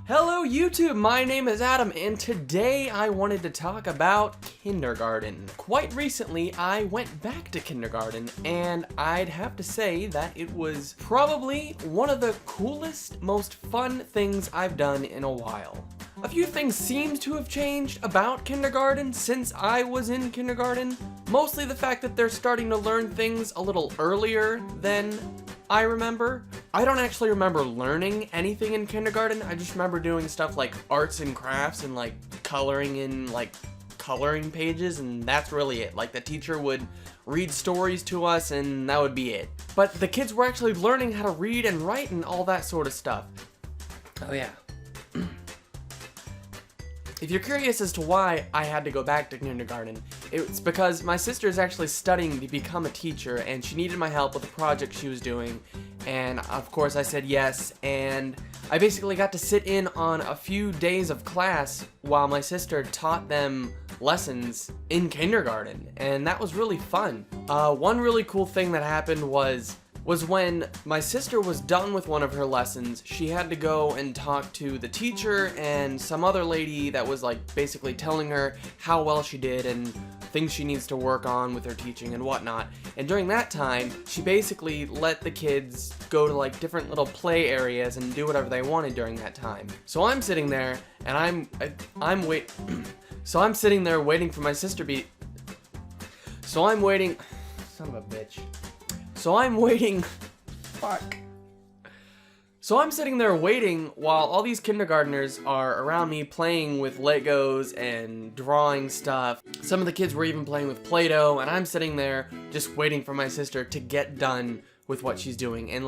Hello YouTube, my name is Adam and today I wanted to talk about kindergarten. Quite recently I went back to kindergarten and I'd have to say that it was probably one of the coolest, most fun things I've done in a while. A few things seem to have changed about kindergarten since I was in kindergarten. Mostly the fact that they're starting to learn things a little earlier than I remember. I don't actually remember learning anything in kindergarten. I just remember doing stuff like arts and crafts and like coloring in like coloring pages, and that's really it. Like the teacher would read stories to us and that would be it. But the kids were actually learning how to read and write and all that sort of stuff. Oh yeah. If you're curious as to why I had to go back to kindergarten, it's because my sister is actually studying to become a teacher and she needed my help with a project she was doing, and of course I said yes, and I basically got to sit in on a few days of class while my sister taught them lessons in kindergarten, and that was really fun. One really cool thing that happened was when my sister was done with one of her lessons, she had to go and talk to the teacher and some other lady that was like basically telling her how well she did and things she needs to work on with her teaching and whatnot. And during that time, she basically let the kids go to like different little play areas and do whatever they wanted during that time. So I'm sitting there and so I'm sitting there waiting for my sister So I'm waiting So I'm sitting there waiting while all these kindergartners are around me playing with Legos and drawing stuff. Some of the kids were even playing with Play-Doh, and I'm sitting there just waiting for my sister to get done with what she's doing, and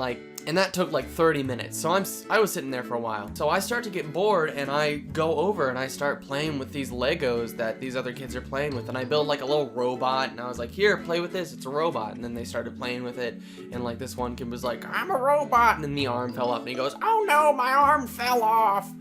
that took like 30 minutes. So I was sitting there for a while. So I start to get bored and I go over and I start playing with these Legos that these other kids are playing with, and I build like a little robot and I was like, here, play with this, it's a robot. And then they started playing with it, and like this one kid was like, I'm a robot, and then the arm fell off and he goes, oh no, my arm fell off.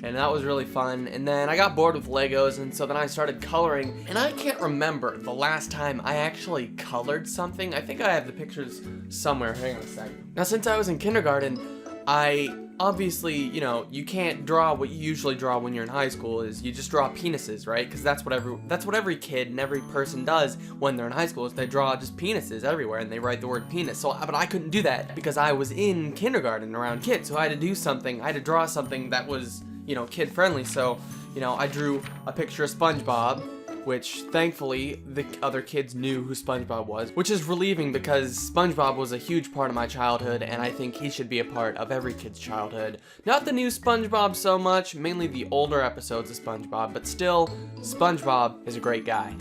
And that was really fun. And then I got bored with Legos, and so then I started coloring, and I can't remember the last time I actually colored something. I think I have the pictures somewhere. Hang on a second. Now, since I was in kindergarten, I obviously, you can't draw what you usually draw when you're in high school. Is you just draw penises, right? Because that's what every kid and every person does when they're in high school, is they draw just penises everywhere and they write the word penis. But I couldn't do that because I was in kindergarten around kids, so I had to draw something that was kid friendly. So, I drew a picture of SpongeBob, which thankfully the other kids knew who SpongeBob was, which is relieving because SpongeBob was a huge part of my childhood, and I think he should be a part of every kid's childhood. Not the new SpongeBob so much, mainly the older episodes of SpongeBob, but still, SpongeBob is a great guy.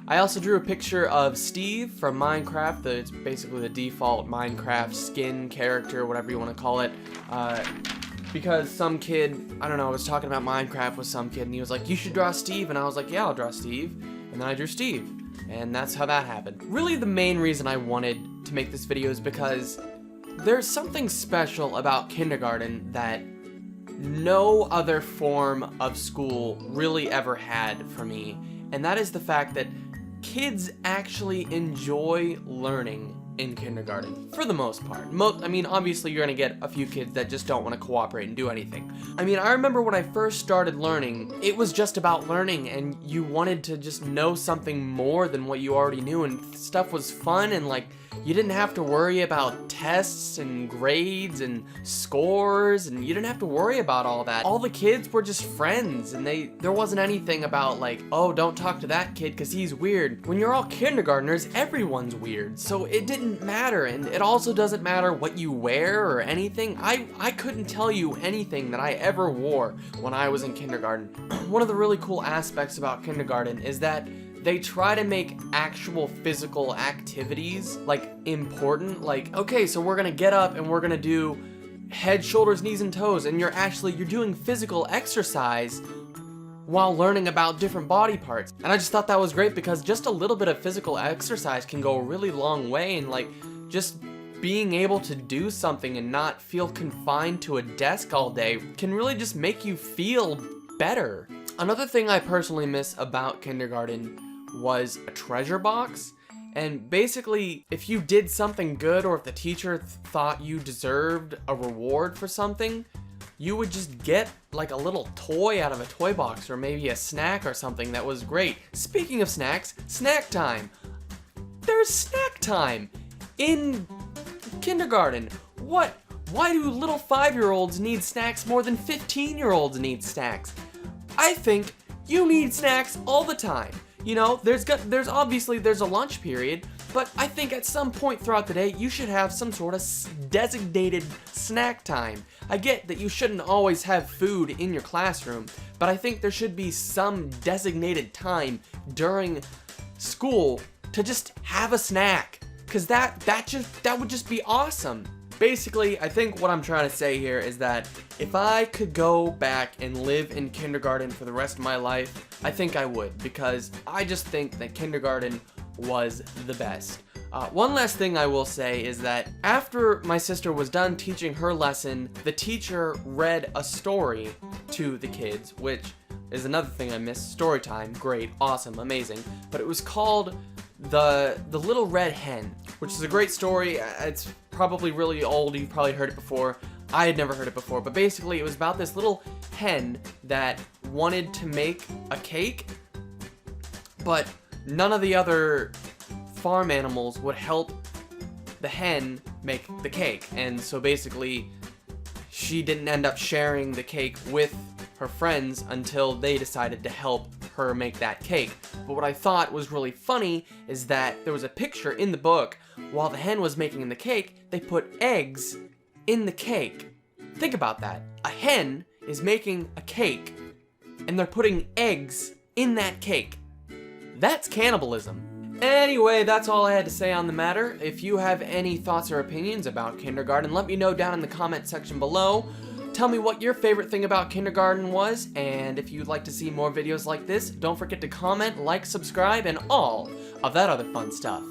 I also drew a picture of Steve from Minecraft. It's basically the default Minecraft skin character, whatever you want to call it. Because some kid, I don't know, I was talking about Minecraft with some kid and he was like, you should draw Steve, and I was like, yeah, I'll draw Steve, and then I drew Steve, and that's how that happened. Really the main reason I wanted to make this video is because there's something special about kindergarten that no other form of school really ever had for me, and that is the fact that kids actually enjoy learning in kindergarten, for the most part. Obviously you're gonna get a few kids that just don't want to cooperate and do anything. I remember when I first started learning, it was just about learning, and you wanted to just know something more than what you already knew, and stuff was fun, and like, you didn't have to worry about tests and grades and scores, and you didn't have to worry about all that. All the kids were just friends, and there wasn't anything about like, oh, don't talk to that kid because he's weird. When you're all kindergartners, everyone's weird, so it didn't matter, and it also doesn't matter what you wear or anything. I couldn't tell you anything that I ever wore when I was in kindergarten. One of the really cool aspects about kindergarten is that they try to make actual physical activities like important. Like, okay, so we're gonna get up and we're gonna do head, shoulders, knees, and toes, and you're doing physical exercise while learning about different body parts. And I just thought that was great because just a little bit of physical exercise can go a really long way, and like just being able to do something and not feel confined to a desk all day can really just make you feel better. Another thing I personally miss about kindergarten was a treasure box. And basically, if you did something good or if the teacher thought you deserved a reward for something, you would just get like a little toy out of a toy box, or maybe a snack or something that was great. Speaking of snacks, snack time. There's snack time in kindergarten. What? Why do little 5-year-olds need snacks more than 15-year-olds need snacks? I think you need snacks all the time. You know, there's obviously a lunch period, but I think at some point throughout the day, you should have some sort of designated snack time. I get that you shouldn't always have food in your classroom, but I think there should be some designated time during school to just have a snack, because that would just be awesome. Basically, I think what I'm trying to say here is that if I could go back and live in kindergarten for the rest of my life, I think I would, because I just think that kindergarten was the best. One last thing I will say is that after my sister was done teaching her lesson, the teacher read a story to the kids, which is another thing I missed. Story time, great, awesome, amazing. But it was called The Little Red Hen, which is a great story. It's probably really old. You've probably heard it before. I had never heard it before, but basically it was about this little hen that wanted to make a cake, but none of the other farm animals would help the hen make the cake. And so basically she didn't end up sharing the cake with her friends until they decided to help her make that cake. But what I thought was really funny is that there was a picture in the book. While the hen was making the cake, they put eggs in the cake. Think about that. A hen is making a cake, and they're putting eggs in that cake. That's cannibalism. Anyway, that's all I had to say on the matter. If you have any thoughts or opinions about kindergarten, let me know down in the comment section below. Tell me what your favorite thing about kindergarten was, and if you'd like to see more videos like this, don't forget to comment, like, subscribe, and all of that other fun stuff.